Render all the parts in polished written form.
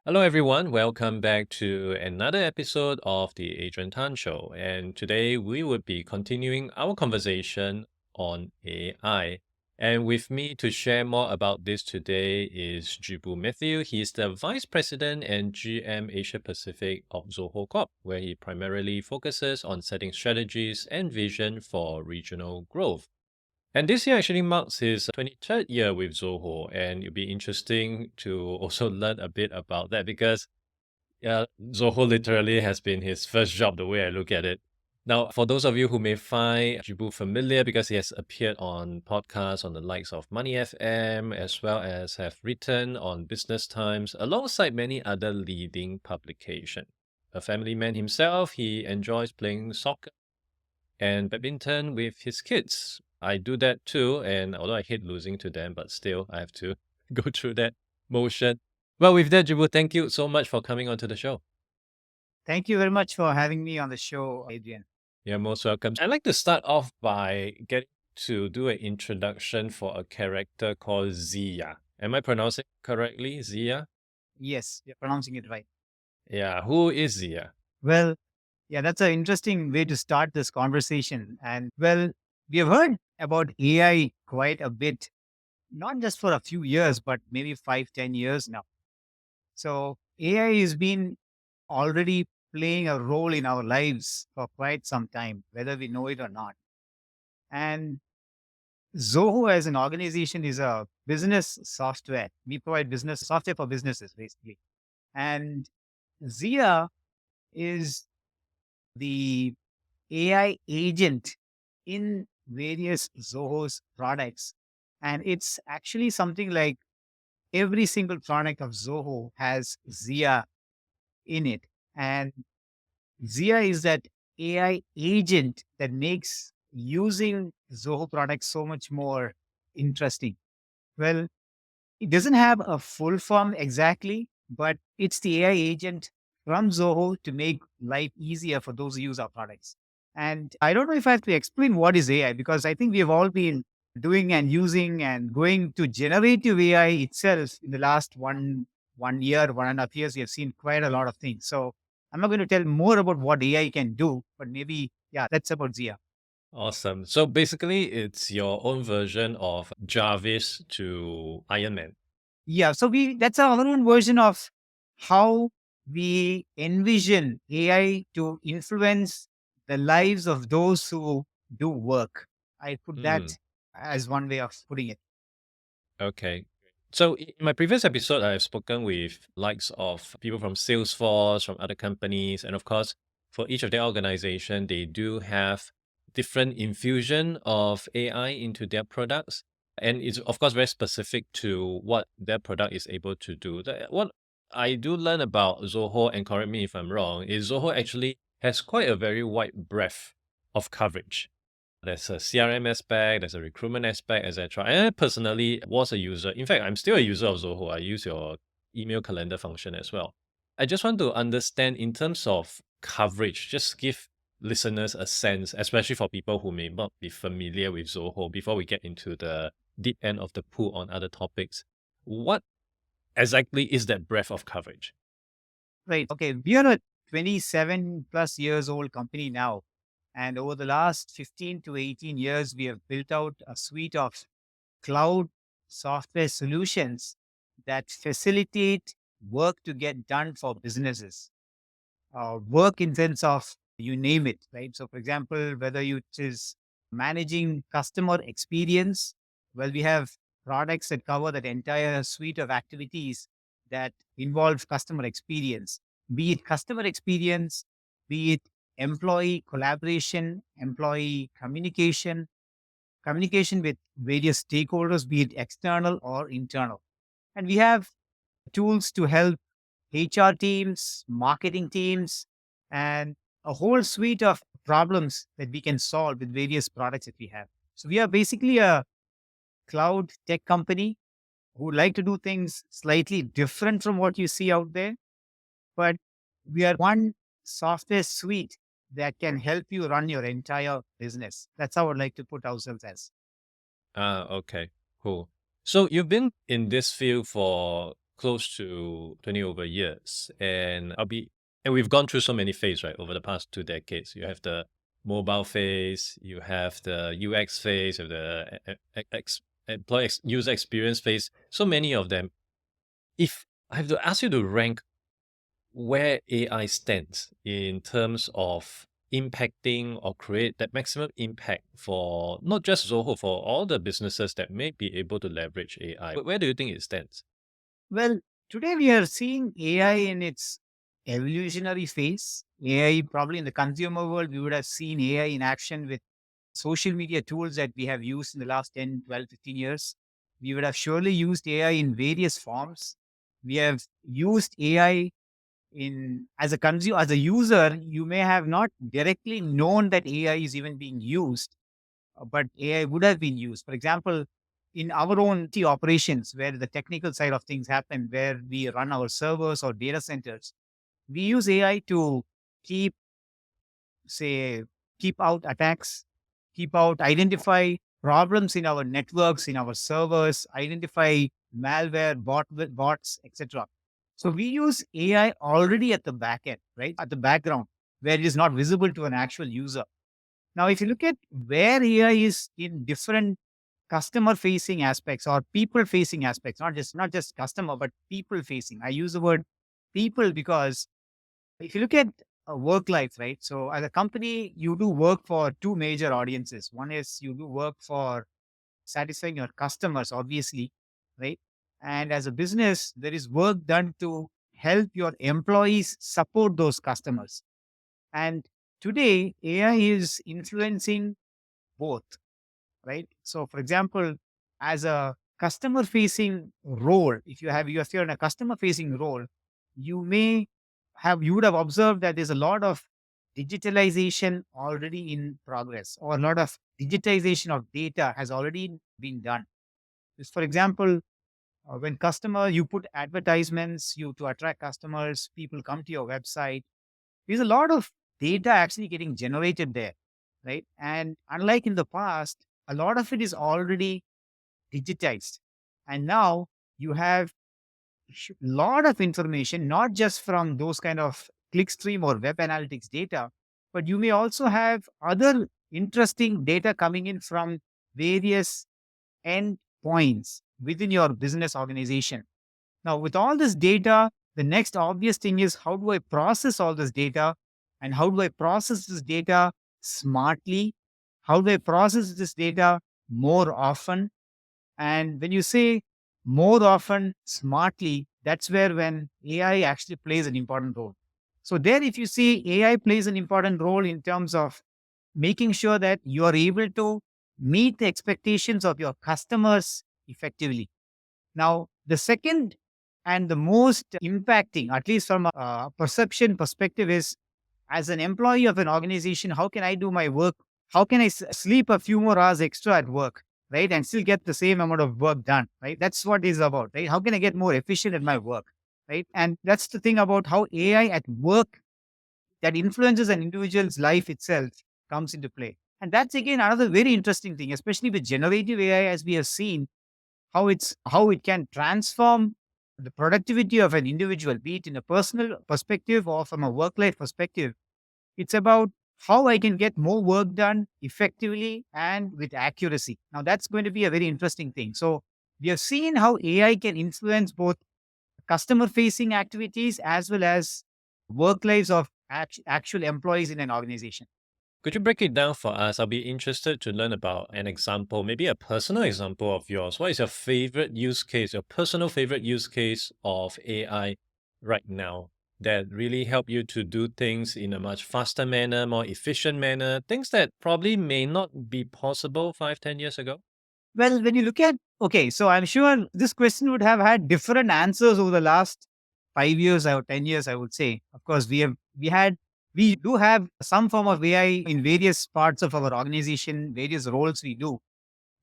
Hello, everyone. Welcome back to another episode of the Adrian Tan Show. And today we will be continuing our conversation on AI. And with me to share more about this today is Gibu Mathew. He's the Vice President and GM Asia Pacific of Zoho Corp, where he primarily focuses on setting strategies and vision for regional growth. And this year actually marks his 23rd year with Zoho, and it'll be interesting to also learn a bit about that because Zoho literally has been his first job, the way I look at it. Now, for those of you who may find Jibu familiar because he has appeared on podcasts on the likes of Money FM, as well as have written on Business Times, alongside many other leading publications. A family man himself, he enjoys playing soccer and badminton with his kids. I do that too, and although I hate losing to them, but still I have to go through that motion. Well, with that, Jibu, thank you so much for coming onto the show. Thank you very much for having me on the show, Adrian. You're most welcome. I'd like to start off by getting to do an introduction for a character called Zia. Am I pronouncing it correctly, Zia? Yes, you're pronouncing it right. Yeah, who is Zia? Well, yeah, that's an interesting way to start this conversation. And well, we have heard about AI quite a bit, not just for a few years, but maybe 5, 10 years now. So AI has been already playing a role in our lives for quite some time, whether we know it or not. And Zoho as an organization is a business software. We provide business software for businesses, basically. And Zia is the AI agent in various Zoho's products. And it's actually something like every single product of Zoho has Zia in it. And Zia is that AI agent that makes using Zoho products so much more interesting. Well, it doesn't have a full form exactly, but it's the AI agent from Zoho to make life easier for those who use our products. And I don't know if I have to explain what is AI because I think we have all been doing and using and going to generative AI itself in the last one year, 1.5 years. We have seen quite a lot of things. So I'm not going to tell more about what AI can do, but maybe yeah, that's about Zia. Awesome. So basically, it's your own version of Jarvis to Iron Man. Yeah, so we that's our own version of how we envision AI to influence the lives of those who do work. I put Hmm. that as one way of putting it. Okay. So in my previous episode, I've spoken with likes of people from Salesforce, from other companies, and of course, for each of their organization, they do have different infusion of AI into their products. And it's of course very specific to what their product is able to do. What I do learn about Zoho, and correct me if I'm wrong, is Zoho actually has quite a very wide breadth of coverage. There's a CRM aspect, there's a recruitment aspect, etc. And I personally was a user. In fact, I'm still a user of Zoho. I use your email calendar function as well. I just want to understand in terms of coverage, just give listeners a sense, especially for people who may not be familiar with Zoho, before we get into the deep end of the pool on other topics. What exactly is that breadth of coverage? Right. Okay. We are a 27 plus years old company now. And over the last 15 to 18 years, we have built out a suite of cloud software solutions that facilitate work to get done for businesses. Work in sense of you name it, right? So, for example, whether it is managing customer experience, well, we have products that cover that entire suite of activities that involve customer experience, be it customer experience, be it employee collaboration, employee communication, communication with various stakeholders, be it external or internal. And we have tools to help HR teams, marketing teams, and a whole suite of problems that we can solve with various products that we have. So we are basically a cloud tech company who like to do things slightly different from what you see out there, but we are one software suite that can help you run your entire business. That's how I'd like to put ourselves as. Ah, okay, cool. So you've been in this field for close to 20 over years, and we've gone through so many phases, right, over the past 2 decades. You have the mobile phase, you have the UX phase, you have the user experience phase, so many of them. If I have to ask you to rank where AI stands in terms of impacting or create that maximum impact for not just Zoho, for all the businesses that may be able to leverage AI, where do you think it stands? Well, today we are seeing AI in its evolutionary phase. AI, probably in the consumer world, we would have seen AI in action with social media tools that we have used in the last 10, 12, 15 years. We would have surely used AI in various forms. We have used AI in as a consumer, as a user, you may have not directly known that AI is even being used, but AI would have been used. For example, in our own T operations, where the technical side of things happen, where we run our servers or data centers, we use AI to keep, say, keep out attacks, identify problems in our networks, in our servers, identify malware, bots, etc. So we use AI already at the back end, right? At the background, where it is not visible to an actual user. Now, if you look at where AI is in different customer facing aspects or people facing aspects, not just customer, but people facing. I use the word people because if you look at work life, right? So as a company, you do work for two major audiences. One is you do work for satisfying your customers, obviously, right? And as a business, there is work done to help your employees support those customers. And today, AI is influencing both, right? So, for example, as a customer facing role, if you're in a customer facing role, you would have observed that there's a lot of digitalization already in progress, or a lot of digitization of data has already been done. Just for example, when customer you put advertisements, you to attract customers, people come to your website. There's a lot of data actually getting generated there, right? And unlike in the past, a lot of it is already digitized. And now you have a lot of information, not just from those kind of clickstream or web analytics data, but you may also have other interesting data coming in from various endpoints within your business organization. Now, with all this data, the next obvious thing is, how do I process all this data? And how do I process this data smartly? How do I process this data more often? And when you say more often, smartly, that's where when AI actually plays an important role. So, there, if you see AI plays an important role in terms of making sure that you are able to meet the expectations of your customers effectively. Now, the second and the most impacting, at least from a perception perspective, is as an employee of an organization, how can I do my work? How can I sleep a few more hours extra at work, right? And still get the same amount of work done, right? That's what it's about, right? How can I get more efficient at my work, right? And that's the thing about how AI at work that influences an individual's life itself comes into play. And that's again another very interesting thing, especially with generative AI, as we have seen how it can transform the productivity of an individual, be it in a personal perspective or from a work life perspective. It's about how I can get more work done effectively and with accuracy. Now, that's going to be a very interesting thing. So, we have seen how AI can influence both customer facing activities as well as work lives of actual employees in an organization. Could you break it down for us? I'll be interested to learn about an example, maybe a personal example of yours. What is your favorite use case, your personal favorite use case of AI right now that really help you to do things in a much faster manner, more efficient manner, things that probably may not be possible 5, 10 years ago? Well, when you look at, okay, so I'm sure this question would have had different answers over the last 5 years or 10 years, I would say. Of course, we do have some form of AI in various parts of our organization, various roles we do.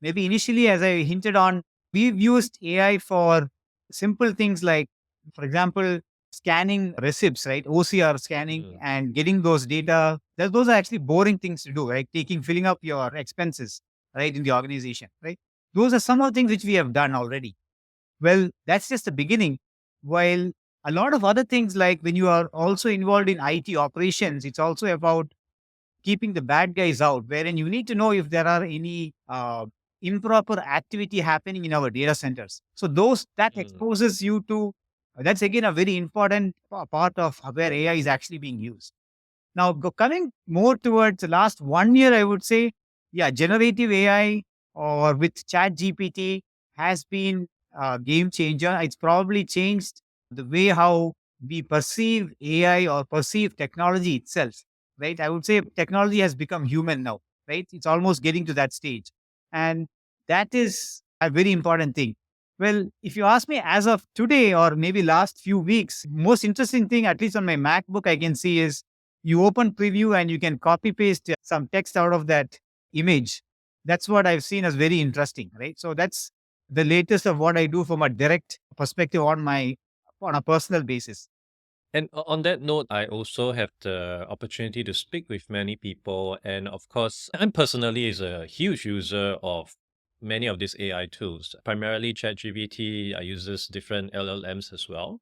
Maybe initially, as I hinted on, we've used AI for simple things like, for example, scanning receipts, right? OCR scanning Mm. and getting those data. Those are actually boring things to do, right? Filling up your expenses, right, in the organization, right? Those are some of the things which we have done already. Well, that's just the beginning. While a lot of other things, like when you are also involved in IT operations, it's also about keeping the bad guys out, wherein you need to know if there are any improper activity happening in our data centers. So those that Mm. exposes you to that's again a very important part of where AI is actually being used. Now, coming more towards the last 1 year, I would say, yeah, generative AI or with Chat GPT has been a game changer. It's probably changed the way how we perceive AI or perceive technology itself, right? I would say technology has become human now, right? It's almost getting to that stage. And that is a very important thing. Well, if you ask me as of today or maybe last few weeks, most interesting thing, at least on my MacBook, I can see is you open preview and you can copy paste some text out of that image. That's what I've seen as very interesting, right? So that's the latest of what I do from a direct perspective on a personal basis. And on that note, I also have the opportunity to speak with many people. And of course, I'm personally is a huge user of many of these AI tools, primarily ChatGPT. I use this different LLMs as well.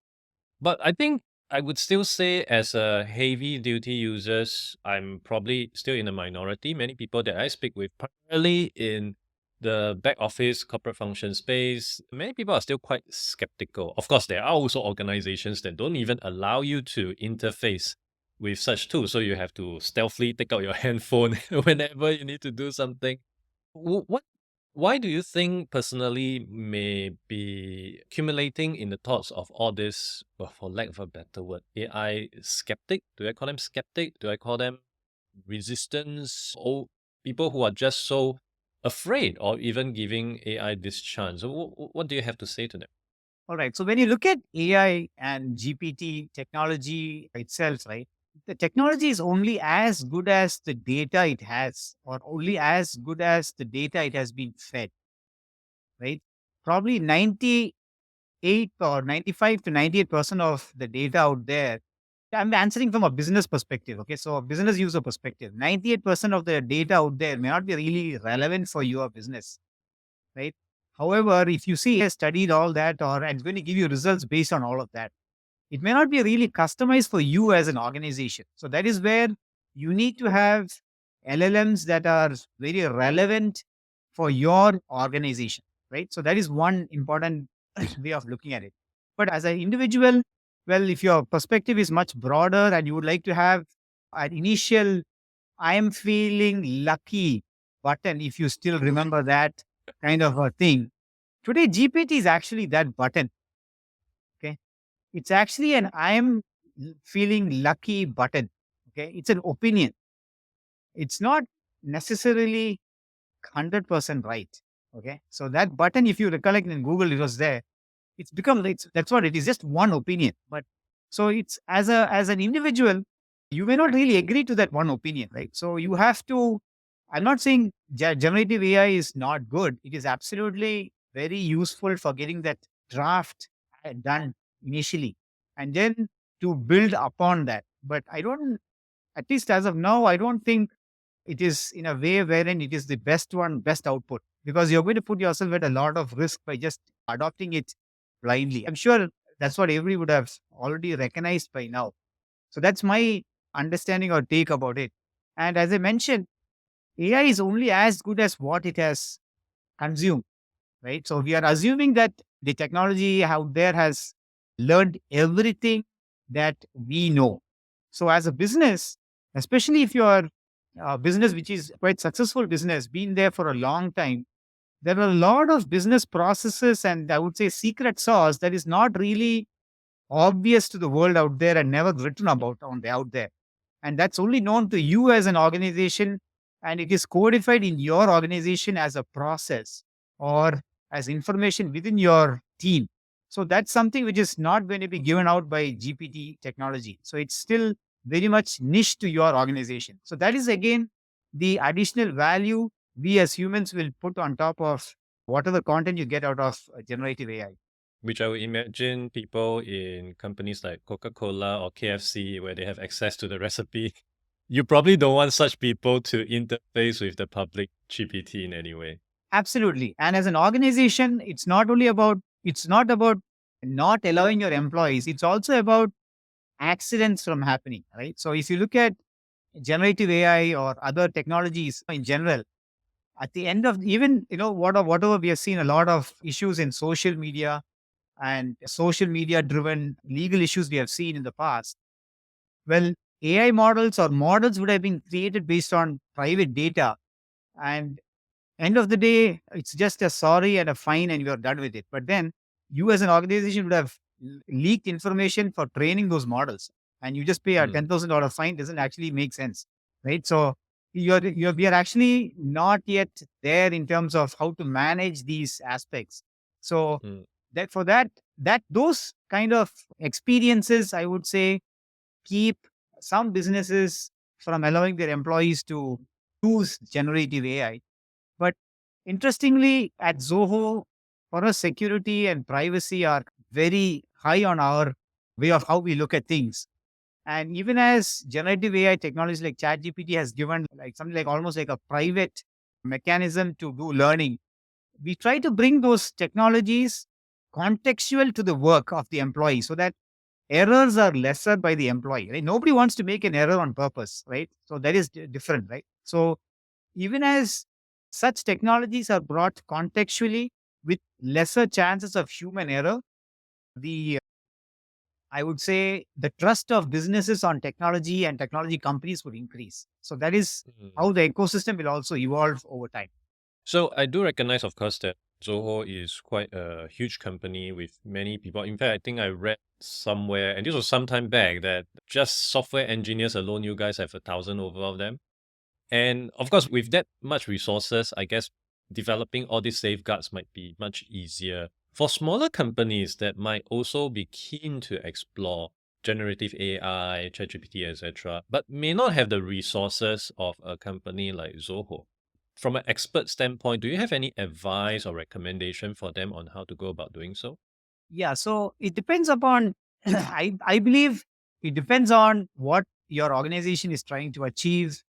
But I think I would still say, as a heavy duty users, I'm probably still in the minority. Many people that I speak with, primarily in the back office corporate function space, many people are still quite skeptical. Of course, there are also organizations that don't even allow you to interface with such tools. So you have to stealthily take out your handphone whenever you need to do something. What why do you think personally may be accumulating in the thoughts of all this, well, for lack of a better word, AI skeptic? Do I call them skeptic? Do I call them resistance? Or people who are just so afraid of even giving AI this chance? What do you have to say to them? All right. So when you look at AI and GPT technology itself, right? The technology is only as good as the data it has, or only as good as the data it has been fed, right? Probably 98 or 95 to 98% of the data out there. I'm answering from a business perspective. Okay. So, a business user perspective, 98% of the data out there may not be really relevant for your business, right? However, if you see, has studied all that, or and it's going to give you results based on all of that, it may not be really customized for you as an organization. So that is where you need to have LLMs that are very relevant for your organization, right? So that is one important way of looking at it. But as an individual, well, if your perspective is much broader and you would like to have an initial I am feeling lucky button, if you still remember that kind of a thing. Today, GPT is actually that button. Okay. It's actually an I am feeling lucky button. Okay. It's an opinion. It's not necessarily 100% right. Okay. So that button, if you recollect in Google, it was there. That's what it is, just one opinion. But so it's as an individual, you may not really agree to that one opinion, right? So you have to, I'm not saying generative AI is not good. It is absolutely very useful for getting that draft done initially and then to build upon that. But I don't, at least as of now, I don't think it is in a way wherein it is the best one, best output, because you're going to put yourself at a lot of risk by just adopting it blindly. I'm sure that's what everybody would have already recognized by now. So that's my understanding or take about it. And as I mentioned, AI is only as good as what it has consumed, right? So we are assuming that the technology out there has learned everything that we know. So as a business, especially if you are a business which is quite successful business, been there for a long time, there are a lot of business processes and I would say secret sauce that is not really obvious to the world out there and never written about on the out there. And that's only known to you as an organization, and it is codified in your organization as a process or as information within your team. So that's something which is not going to be given out by GPT technology. So it's still very much niche to your organization. So that is again the additional value we as humans will put on top of whatever content you get out of generative AI. Which I would imagine people in companies like Coca-Cola or KFC, where they have access to the recipe, you probably don't want such people to interface with the public GPT in any way. Absolutely. And as an organization, it's not about not allowing your employees. It's also about accidents from happening, right? So if you look at generative AI or other technologies in general, at the end of even whatever we have seen a lot of issues in social media and social media driven legal issues we have seen in the past. Well, AI models or models would have been created based on private data, and end of the day, it's just a sorry and a fine, and you're done with it. But then you as an organization would have leaked information for training those models, and you just pay a Mm, $10,000 fine. Doesn't actually make sense, right? So we are actually not yet there in terms of how to manage these aspects. So mm, that for that those kind of experiences, I would say, keep some businesses from allowing their employees to use generative AI. But interestingly, at Zoho, for us, security and privacy are very high on our way of how we look at things. And even as generative AI technologies like ChatGPT has given like something like almost like a private mechanism to do learning, we try to bring those technologies contextual to the work of the employee so that errors are lesser by the employee. Right? Nobody wants to make an error on purpose, right? So that is different, right? So even as such technologies are brought contextually with lesser chances of human error, the I would say the trust of businesses on technology and technology companies would increase. So that is mm. how the ecosystem will also evolve over time. So I do recognize, of course, that Zoho is quite a huge company with many people. In fact, I think I read somewhere, and this was some time back, that just software engineers alone, you guys have 1,000 over of them. And of course, with that much resources, I guess developing all these safeguards might be much easier. For smaller companies that might also be keen to explore generative AI, ChatGPT, etc., but may not have the resources of a company like Zoho. From an expert standpoint, do you have any advice or recommendation for them on how to go about doing so? Yeah, so it depends upon I believe it depends on what your organization is trying to achieve.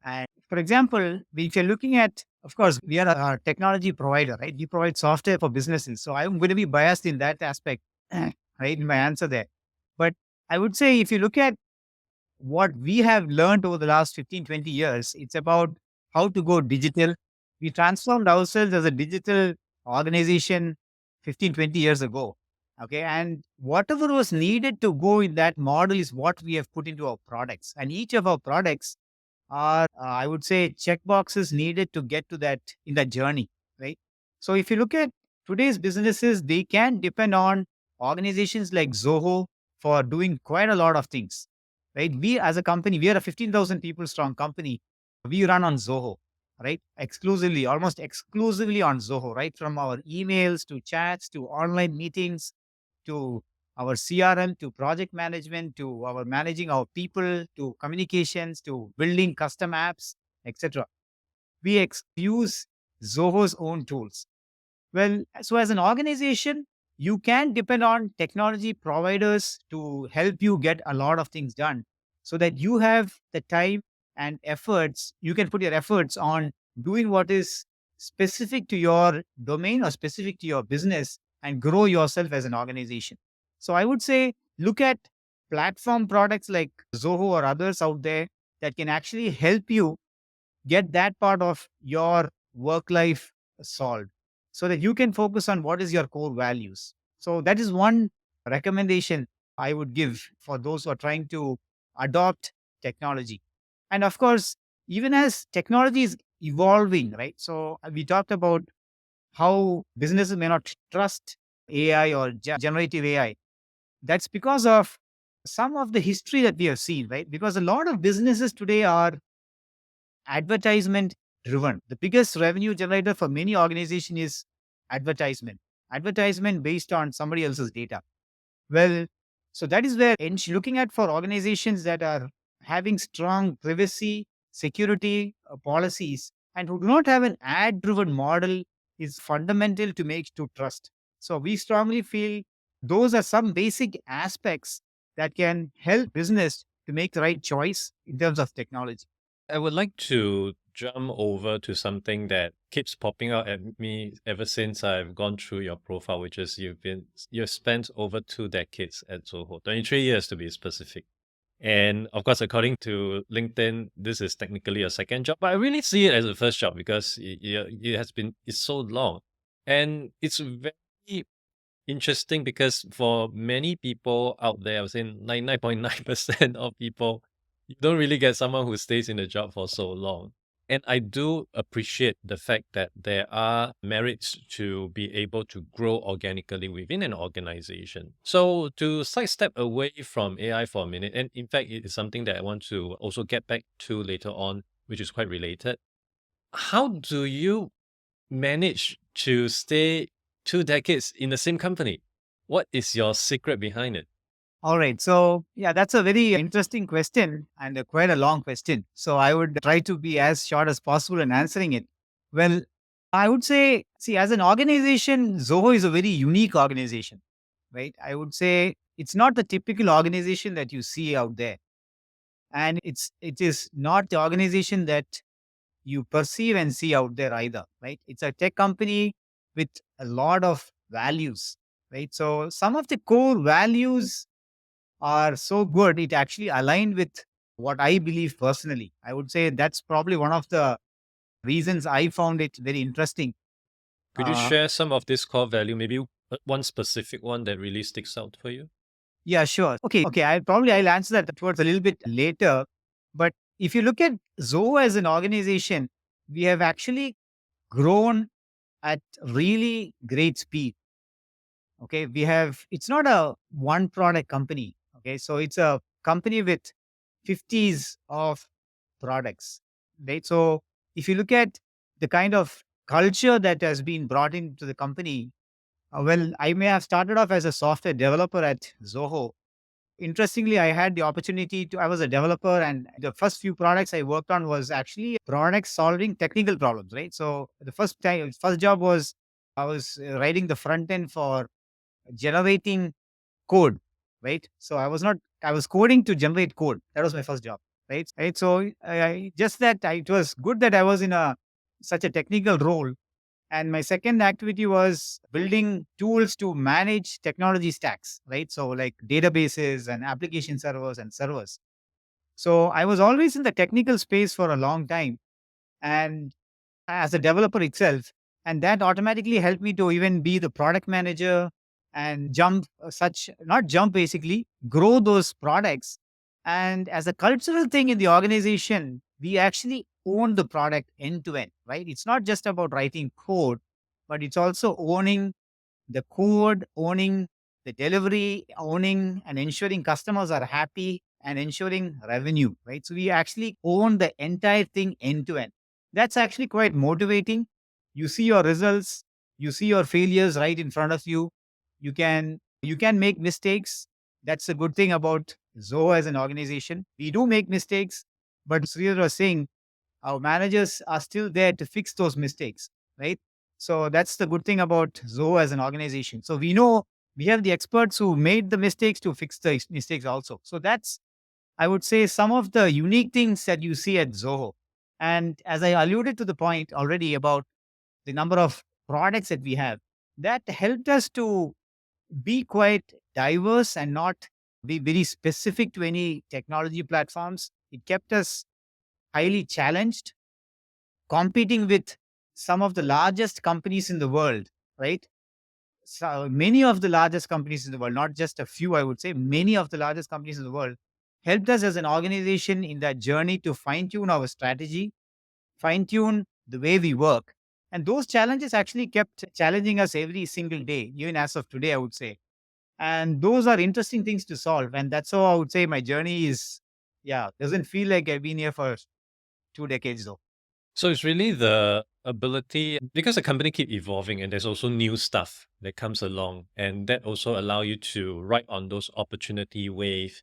And for example, if you're looking at, of course, we are a technology provider, right? We provide software for businesses. So I'm going to be biased in that aspect, right? In my answer there. But I would say if you look at what we have learned over the last 15, 20 years, it's about how to go digital. We transformed ourselves as a digital organization 15, 20 years ago. Okay. And whatever was needed to go in that model is what we have put into our products. And each of our products are, I would say, check boxes needed to get to that in that journey. Right. So if you look at today's businesses, they can depend on organizations like Zoho for doing quite a lot of things, right? We as a company, we are a 15,000 people strong company. We run on Zoho, right? Exclusively, almost exclusively on Zoho, right? From our emails to chats to online meetings to our CRM to project management to our managing our people to communications to building custom apps, etc. We use Zoho's own tools. Well, so as an organization, you can depend on technology providers to help you get a lot of things done so that you have the time and efforts. You can put your efforts on doing what is specific to your domain or specific to your business and grow yourself as an organization. So I would say look at platform products like Zoho or others out there that can actually help you get that part of your work life solved so that you can focus on what is your core values. So that is one recommendation I would give for those who are trying to adopt technology. And of course, even as technology is evolving, right? So we talked about how businesses may not trust AI or generative AI. That's because of some of the history that we have seen, right? Because a lot of businesses today are advertisement driven. The biggest revenue generator for many organizations is advertisement. Advertisement based on somebody else's data. Well, so that is where looking at for organizations that are having strong privacy, security policies, and who do not have an ad driven model is fundamental to make to trust. So we strongly feel those are some basic aspects that can help business to make the right choice in terms of technology. I would like to jump over to something that keeps popping out at me ever since I've gone through your profile, which is you've spent over 2 decades at Zoho, 23 years to be specific. And of course, according to LinkedIn, this is technically a second job, but I really see it as a first job because it's so long. And it's very interesting because for many people out there, I would say 99.9% of people, you don't really get someone who stays in the job for so long. And I do appreciate the fact that there are merits to be able to grow organically within an organization. So to sidestep away from AI for a minute, and in fact, it is something that I want to also get back to later on, which is quite related. How do you manage to stay 2 decades in the same company? What is your secret behind it? All right. So, yeah, that's a very interesting question and quite a long question. So, I would try to be as short as possible in answering it. Well, I would say, see, as an organization, Zoho is a very unique organization, right? I would say it's not the typical organization that you see out there. And it is not the organization that you perceive and see out there either, right? It's a tech company with a lot of values, right? So, some of the core values are so good, it actually aligned with what I believe personally. I would say that's probably one of the reasons I found it very interesting. Could you Uh, share some of this core value, maybe one specific one that really sticks out for you? yeah, sure. Okay. I'll answer that towards a little bit later. But if you look at Zoho as an organization, we have actually grown at really great speed. Okay, we have it's not a one product company. Okay, so it's a company with 50s of products, right? So if you look at the kind of culture that has been brought into the company, well, I may have started off as a software developer at Zoho. Interestingly, I had the opportunity to, I was a developer, and the first few products I worked on was actually products solving technical problems, right? So the first job was I was writing the front end for generating code, right? So I was coding to generate code. That was my first job, right? Right. So just that it was good that I was in a such a technical role. And my second activity was building tools to manage technology stacks, right? So like databases and application servers and servers. So I was always in the technical space for a long time. And as a developer itself, and that automatically helped me to even be the product manager and jump such not jump basically grow those products. And as a cultural thing in the organization, we actually own the product end to end, right? It's not just about writing code, but it's also owning the code, owning the delivery, owning and ensuring customers are happy and ensuring revenue, right? So we actually own the entire thing end to end. That's actually quite motivating. You see your results, you see your failures right in front of you. You can make mistakes. That's a good thing about Zoho as an organization. We do make mistakes, but Sridhar was saying our managers are still there to fix those mistakes, right? So that's the good thing about Zoho as an organization. So we know we have the experts who made the mistakes to fix the mistakes also. So that's, I would say, some of the unique things that you see at Zoho. And as I alluded to the point already about the number of products that we have, that helped us to be quite diverse and not be very specific to any technology platforms. It kept us highly challenged, competing with some of the largest companies in the world, right? So many of the largest companies in the world, not just a few, I would say, many of the largest companies in the world helped us as an organization in that journey to fine tune our strategy, fine tune the way we work. And those challenges actually kept challenging us every single day, even as of today, I would say. And those are interesting things to solve. And that's how I would say my journey is, yeah, doesn't feel like I've been here for 2 decades though. So it's really the ability because the company keep evolving and there's also new stuff that comes along and that also allow you to ride on those opportunity wave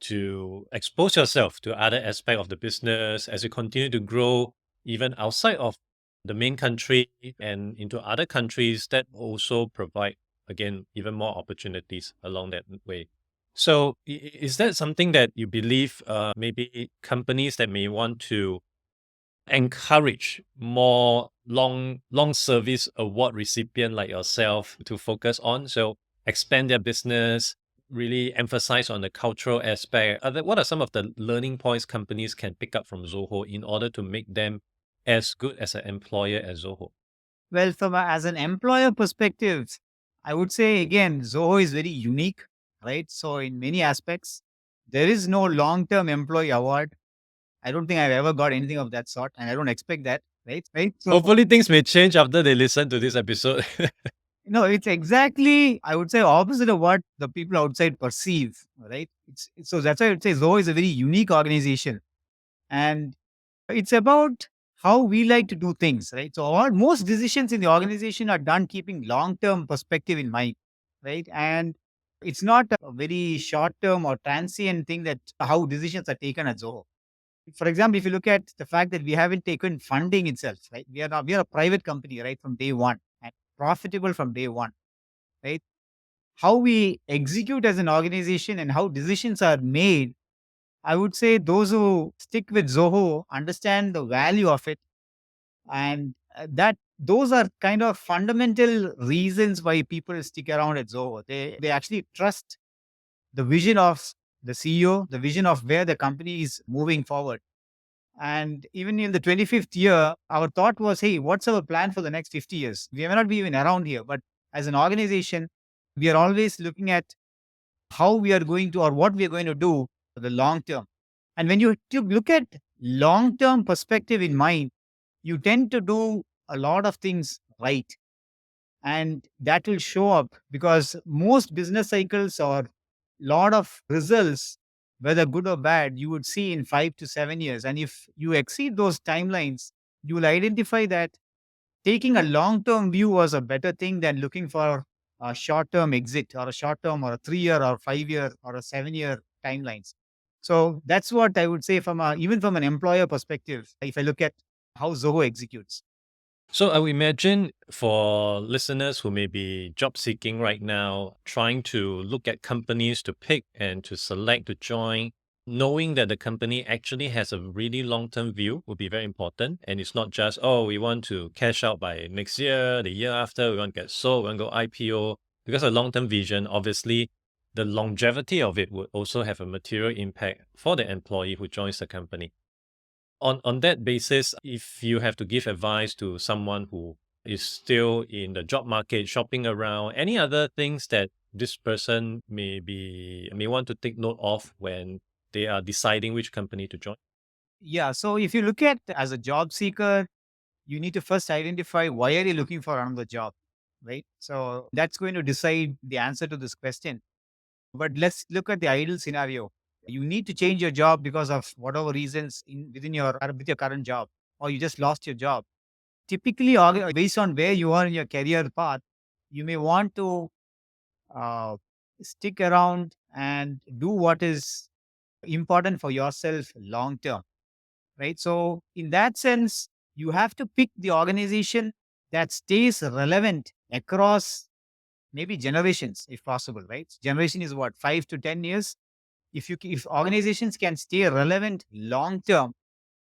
to expose yourself to other aspect of the business as you continue to grow even outside of the main country and into other countries that also provide again even more opportunities along that way. So is that something that you believe maybe companies that may want to encourage more long service award recipient like yourself to focus on? So expand their business, really emphasize on the cultural aspect. What are some of the learning points companies can pick up from Zoho in order to make them as good as an employer as Zoho? Well, as an employer perspective, I would say again, Zoho is very unique, right? So in many aspects, there is no long-term employee award. I don't think I've ever got anything of that sort, and I don't expect that, right? Right. So Hopefully things may change after they listen to this episode. no, it's exactly, I would say, opposite of what the people outside perceive, right? So that's why I would say Zoho is a very unique organization, and it's about how we like to do things, right? So most decisions in the organization are done keeping long-term perspective in mind, right? And it's not a very short-term or transient thing that how decisions are taken at Zoho. For example, if you look at the fact that we haven't taken funding itself, right? We are a private company, right, from day one and profitable from day one, right? How we execute as an organization and how decisions are made, I would say those who stick with Zoho understand the value of it, and that those are kind of fundamental reasons why people stick around at Zoho. They actually trust the vision of the CEO, the vision of where the company is moving forward. And even in the 25th year, our thought was, hey, what's our plan for the next 50 years? We may not be even around here, but as an organization, we are always looking at how we are going to or what we are going to do for the long term. And when you look at long term perspective in mind, you tend to do a lot of things right. And that will show up because most business cycles or lot of results, whether good or bad, you would see in 5 to 7 years. And if you exceed those timelines, you will identify that taking a long term view was a better thing than looking for a short term exit or a short term or a 3 year or 5 year or a 7 year timelines. So that's what I would say even from an employer perspective, if I look at how Zoho executes. So I would imagine for listeners who may be job seeking right now, trying to look at companies to pick and to select to join, knowing that the company actually has a really long-term view would be very important. And it's not just, oh, we want to cash out by next year, the year after, we want to get sold, we want to go IPO. Because a long-term vision, obviously, the longevity of it would also have a material impact for the employee who joins the company. On that basis, if you have to give advice to someone who is still in the job market, shopping around, any other things that this person may want to take note of when they are deciding which company to join? Yeah. So if you look at as a job seeker, you need to first identify why are you looking for another job, right? So that's going to decide the answer to this question. But let's look at the ideal scenario. You need to change your job because of whatever reasons within your with your current job, or you just lost your job. Typically, based on where you are in your career path, you may want to uh, stick around and do what is important for yourself long term, right? So, in that sense, you have to pick the organization that stays relevant across maybe generations, if possible, right? Generation is what, 5 to 10 years. If organizations can stay relevant long term,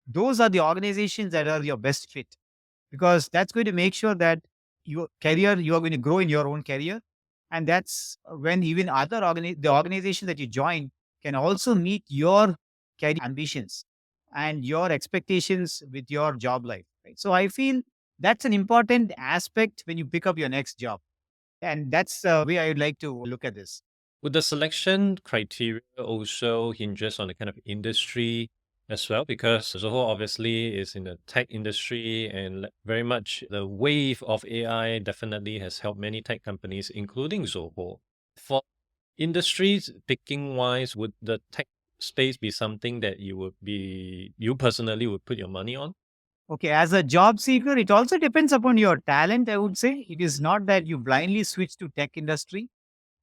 those are the organizations that are your best fit, because that's going to make sure that you are going to grow in your own career, and that's when even the organization that you join can also meet your career ambitions and your expectations with your job life, right? So I feel that's an important aspect when you pick up your next job, and that's the way I would like to look at this. Would the selection criteria also hinges on the kind of industry as well? Because Zoho obviously is in the tech industry and very much the wave of AI definitely has helped many tech companies, including Zoho. For industries picking wise, would the tech space be something that you personally would put your money on? Okay, as a job seeker, it also depends upon your talent, I would say. It is not that you blindly switch to tech industry.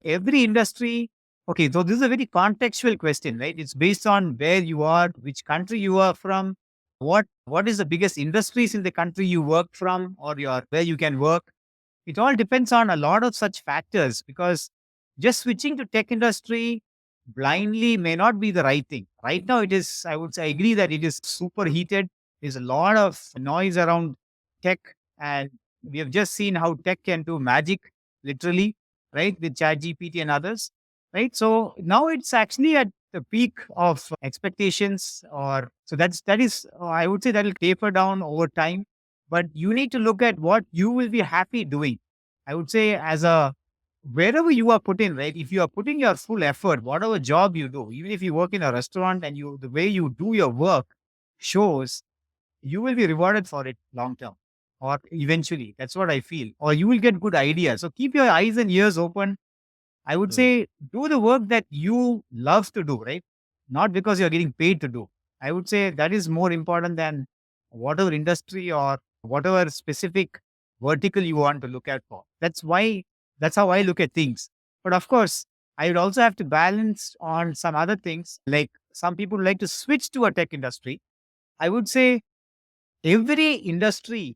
Every industry, okay, so this is a very contextual question, right? It's based on where you are, which country you are from, what is the biggest industries in the country you work from, or your where you can work. It all depends on a lot of such factors, because just switching to tech industry blindly may not be the right thing. Right now, it is, I would say, I agree that it is super heated. There's a lot of noise around tech, and we have just seen how tech can do magic, literally, right, with ChatGPT and others, right? So now it's actually at the peak of expectations, or so that is, I would say that will taper down over time. But you need to look at what you will be happy doing. I would say, as a wherever you are put in, right? If you are putting your full effort, whatever job you do, even if you work in a restaurant and you the way you do your work shows, you will be rewarded for it long term or eventually. That's what I feel. Or you will get good ideas. So keep your eyes and ears open. I would Mm, say do the work that you love to do, right? Not because you're getting paid to do. I would say that is more important than whatever industry or whatever specific vertical you want to look at for. That's how I look at things. But of course, I would also have to balance on some other things. Like some people like to switch to a tech industry. I would say every industry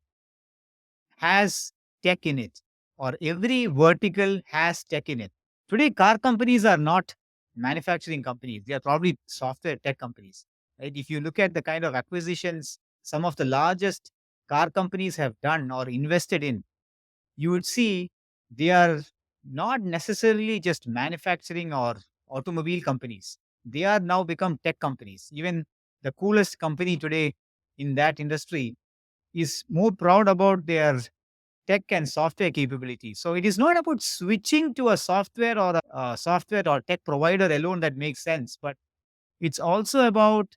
has tech in it, or every vertical has tech in it. Today, car companies are not manufacturing companies, they are probably software tech companies. Right? If you look at the kind of acquisitions some of the largest car companies have done or invested in, you would see they are not necessarily just manufacturing or automobile companies. They are now become tech companies. Even the coolest company today in that industry is more proud about their tech and software capabilities. So it is not about switching to a software or tech provider alone that makes sense, but it's also about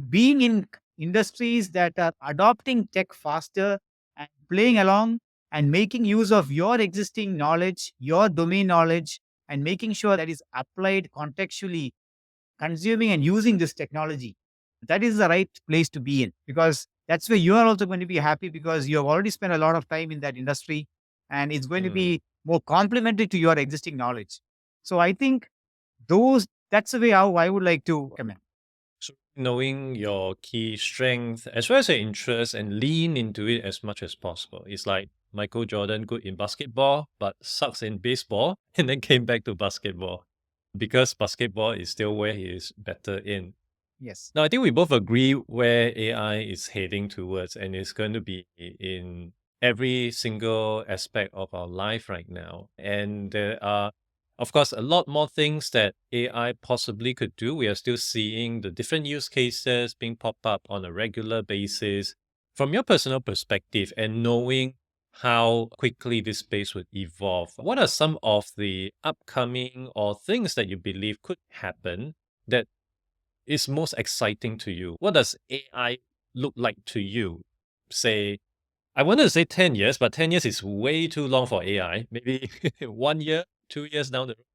being in industries that are adopting tech faster and playing along and making use of your existing knowledge, your domain knowledge, and making sure that is applied contextually, consuming and using this technology. That is the right place to be in, because that's where you are also going to be happy, because you have already spent a lot of time in that industry and it's going to mm. be more complementary to your existing knowledge. So I think those that's the way how I would like to recommend. So knowing your key strength as well as your interest and lean into it as much as possible. It's like Michael Jordan, good in basketball, but sucks in baseball, and then came back to basketball because basketball is still where he is better in. Yes. Now, I think we both agree where AI is heading towards, and it's going to be in every single aspect of our life right now. And there are, of course, a lot more things that AI possibly could do. We are still seeing the different use cases being pop up on a regular basis. From your personal perspective and knowing how quickly this space would evolve, what are some of the upcoming or things that you believe could happen that is most exciting to you? What does AI look like to you? Say, I wanted to say 10 years, but 10 years is way too long for AI. Maybe 1 year, 2 years down the road.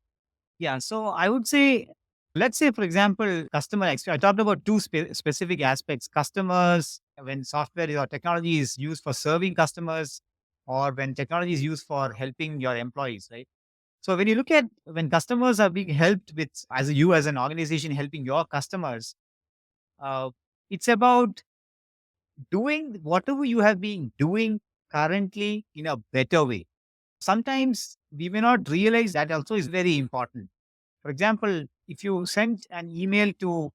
Yeah. So I would say, let's say, for example, customer experience. I talked about two specific aspects: customers, when software or technology is used for serving customers, or when technology is used for helping your employees, right? So when you look at when customers are being helped with, as you as an organization helping your customers, uh, it's about doing whatever you have been doing currently in a better way. Sometimes we may not realize that also is very important. For example, if you send an email to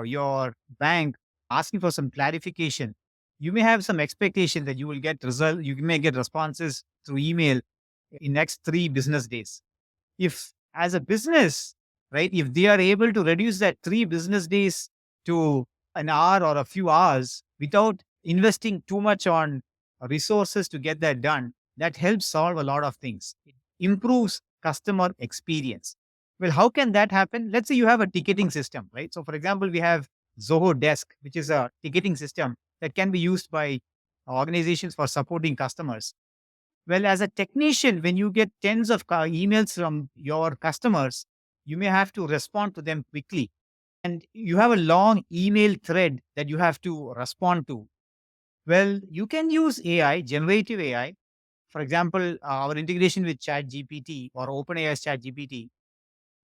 your bank asking for some clarification, you may have some expectation that you will get result. You may get responses through email in next 3 business days. If as a business, right, if they are able to reduce that 3 business days to an hour or a few hours without investing too much on resources to get that done, that helps solve a lot of things. It improves customer experience. Well, how can that happen? Let's say you have a ticketing system, right? So, for example, we have Zoho Desk, which is a ticketing system that can be used by organizations for supporting customers. Well, as a technician, when you get tens of emails from your customers, you may have to respond to them quickly. And you have a long email thread that you have to respond to. Well, you can use AI, generative AI. For example, our integration with ChatGPT or OpenAI's ChatGPT,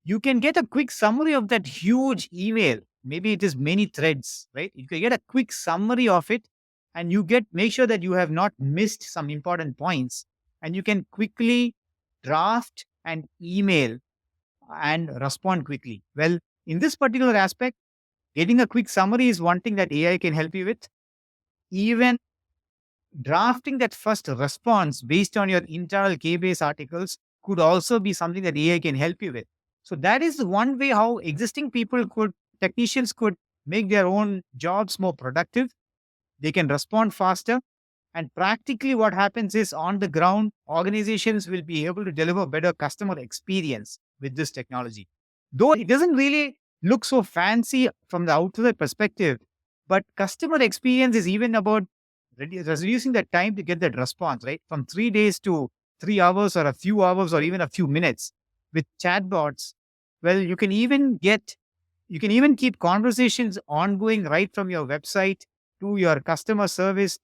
you can get a quick summary of that huge email. Maybe it is many threads, right? You can get a quick summary of it, and you get make sure that you have not missed some important points, and you can quickly draft an email and respond quickly. Well, in this particular aspect, getting a quick summary is one thing that AI can help you with. even drafting that first response based on your internal K-base articles could also be something that AI can help you with. So that is one way how existing technicians could make their own jobs more productive. They can respond faster. And practically, what happens is on the ground, organizations will be able to deliver better customer experience with this technology. Though it doesn't really look so fancy from the outside perspective, but customer experience is even about reducing the time to get that response, right? From 3 days to 3 hours or a few hours or even a few minutes with chatbots. Well, you can even keep conversations ongoing right from your website to your customer service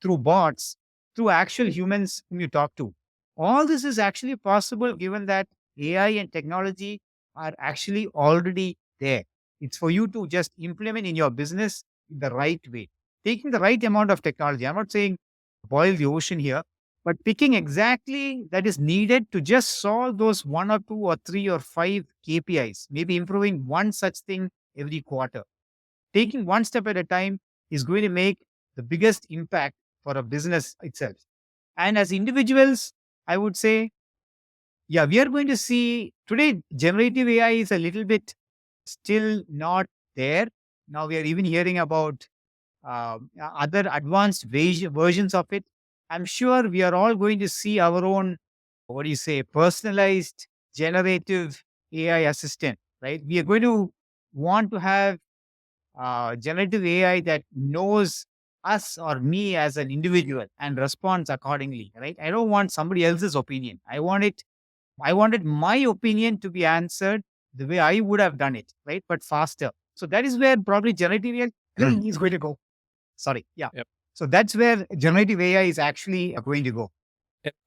through bots, through actual humans whom you talk to. All this is actually possible given that AI and technology are actually already there. It's for you to just implement in your business in the right way, taking the right amount of technology. I'm not saying boil the ocean here, but picking exactly that is needed to just solve those one or two or three or five KPIs, maybe improving one such thing every quarter. Taking one step at a time is going to make the biggest impact for a business itself. And as individuals, I would say, yeah, we are going to see today generative AI is a little bit still not there. Now we are even hearing about other advanced versions of it. I'm sure we are all going to see our own, what do you say, personalized generative AI assistant, right? We are going to want to have generative AI that knows us or me as an individual and responds accordingly, right? I don't want somebody else's opinion. I wanted my opinion to be answered the way I would have done it, right? But faster. So that is where probably generative AI is going to go. Sorry. Yeah. Yep. So that's where generative AI is actually going to go.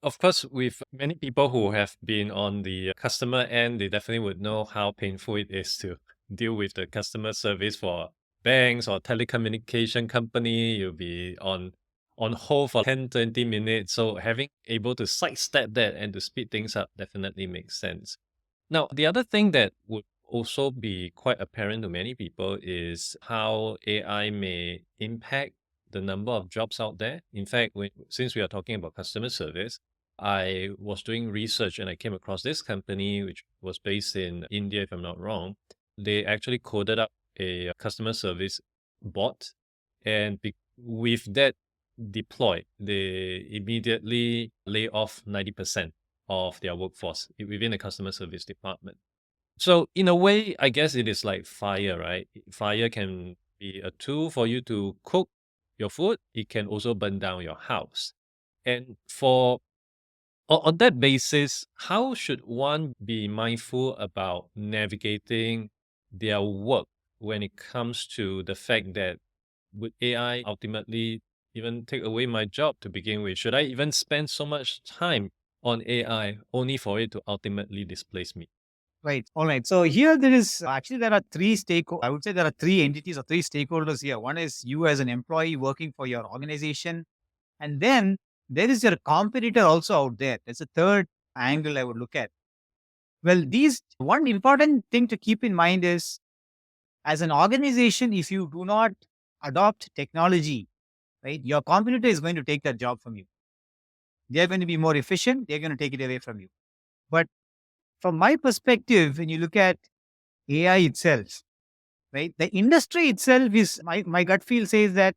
Of course, with many people who have been on the customer end, they definitely would know how painful it is to deal with the customer service for banks or telecommunication company. You'll be on hold for 10, 20 minutes. So having able to sidestep that and to speed things up definitely makes sense. Now, the other thing that would also be quite apparent to many people is how AI may impact the number of jobs out there. In fact, since we are talking about customer service, I was doing research and I came across this company, which was based in India, if I'm not wrong. They actually coded up a customer service bot, and with that deployed, they immediately lay off 90% of their workforce within the customer service department. So in a way, I guess it is like fire, right? Fire can be a tool for you to cook your food. It can also burn down your house. And on that basis, how should one be mindful about navigating their work when it comes to the fact that would AI ultimately even take away my job to begin with? Should I even spend so much time on AI only for it to ultimately displace me? Right. All right. So here there is actually there are three stakeholders. I would say there are three entities or three stakeholders here. One is you as an employee working for your organization. And then there is your competitor also out there. There's a third angle I would look at. Well, these one important thing to keep in mind is as an organization, if you do not adopt technology, right, your competitor is going to take that job from you. They're going to be more efficient. They're going to take it away from you. But from my perspective, when you look at AI itself, right, the industry itself is my gut feel says that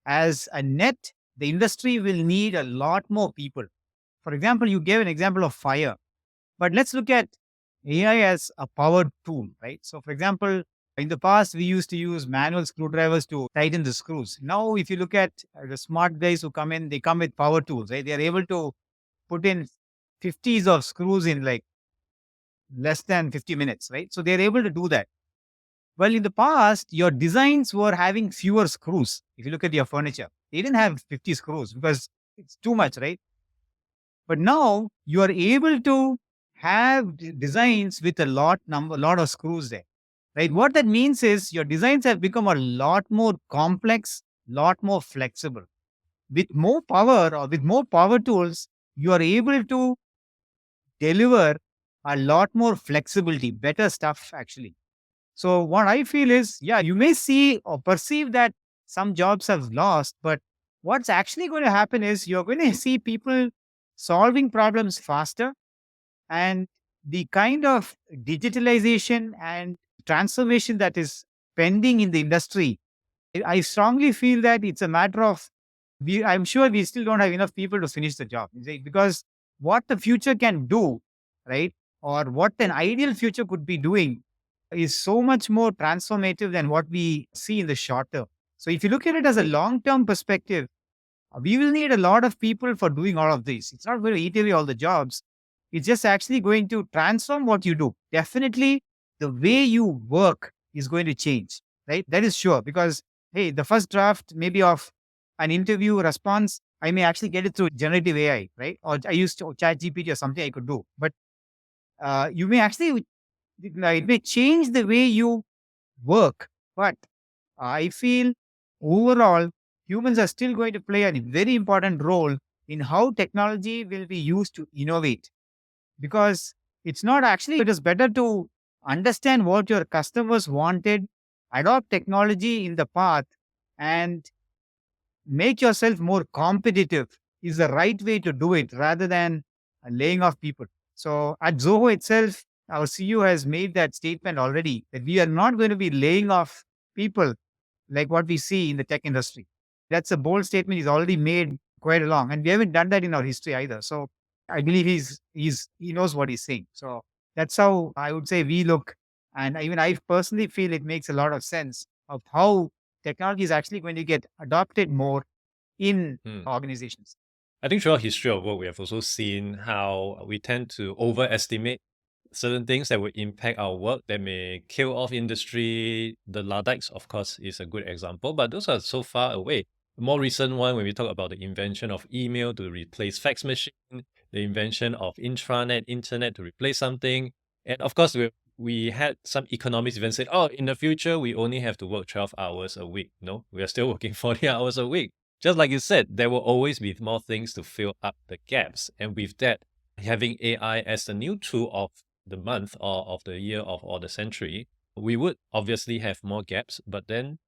as a net, the industry will need a lot more people. For example, you gave an example of fire, but let's look at AI as a power tool, right? So, for example, in the past, we used to use manual screwdrivers to tighten the screws. Now, if you look at the smart guys who come in, they come with power tools, right? They are able to put in 50s of screws in like less than 50 minutes, right? So, they're able to do that. Well, in the past, your designs were having fewer screws. If you look at your furniture, they didn't have 50 screws because it's too much, right? But now you are able to have designs with lot of screws there, right? What that means is your designs have become a lot more complex, lot more flexible. With more power or with more power tools, you are able to deliver a lot more flexibility, better stuff actually. So what I feel is, yeah, you may see or perceive that some jobs have lost, but what's actually going to happen is you're going to see people solving problems faster, and the kind of digitalization and transformation that is pending in the industry, I strongly feel that it's a matter of I'm sure we still don't have enough people to finish the job. Because what the future can do, right? Or what an ideal future could be doing is so much more transformative than what we see in the short term. So if you look at it as a long term perspective, we will need a lot of people for doing all of this. It's not going to eat away all the jobs. It's just actually going to transform what you do. Definitely, the way you work is going to change, right? That is sure. Because, hey, the first draft maybe of an interview response, I may actually get it through generative AI, right? Or I used to chat GPT or something I could do. But you may actually, it may change the way you work. But I feel overall, humans are still going to play a very important role in how technology will be used to innovate. Because it's not actually, it is better to understand what your customers wanted, adopt technology in the path, and make yourself more competitive is the right way to do it rather than laying off people. So at Zoho itself, our CEO has made that statement already that we are not going to be laying off people like what we see in the tech industry. That's a bold statement he's already made quite along, and we haven't done that in our history either. So I believe he knows what he's saying. So that's how I would say we look, and even I personally feel it makes a lot of sense of how technology is actually going to get adopted more in Hmm. organizations. I think throughout history of work, we have also seen how we tend to overestimate certain things that will impact our work that may kill off industry. The Luddites, of course, is a good example, but those are so far away. The more recent one, when we talk about the invention of email to replace fax machine, the invention of intranet, internet to replace something, and of course, we had some economists even said, oh, in the future, we only have to work 12 hours a week. No, we are still working 40 hours a week. Just like you said, there will always be more things to fill up the gaps. And with that, having AI as the new tool of the month or of the year or the century, we would obviously have more gaps. But then,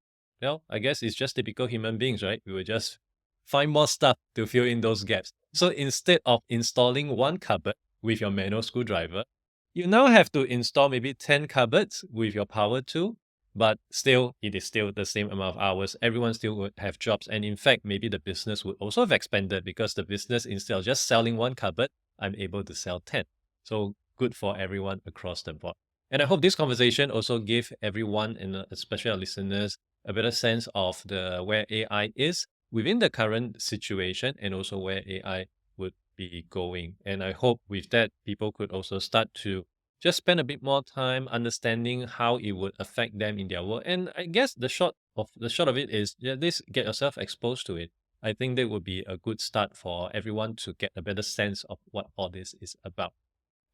well, I guess it's just typical human beings, right? We will just find more stuff to fill in those gaps. So instead of installing one cupboard with your manual screwdriver, you now have to install maybe 10 cupboards with your power tool, but still, it is still the same amount of hours. Everyone still would have jobs. And in fact, maybe the business would also have expanded because the business, instead of just selling one cupboard, I'm able to sell 10. So good for everyone across the board. And I hope this conversation also gave everyone, and especially our listeners, a better sense of where AI is within the current situation and also where AI would be going. And I hope with that, people could also start to just spend a bit more time understanding how it would affect them in their work. And I guess the short of it is, at least get yourself exposed to it. I think that would be a good start for everyone to get a better sense of what all this is about.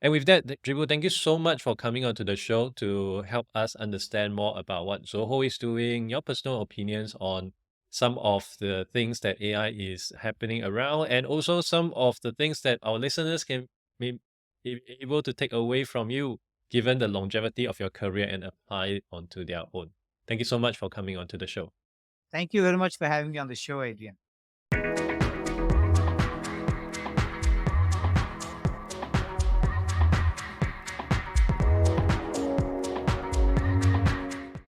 And with that, Jibu, thank you so much for coming onto the show to help us understand more about what Zoho is doing, your personal opinions on some of the things that AI is happening around, and also some of the things that our listeners can be able to take away from you, given the longevity of your career and apply it onto their own. Thank you so much for coming onto the show. Thank you very much for having me on the show, Adrian.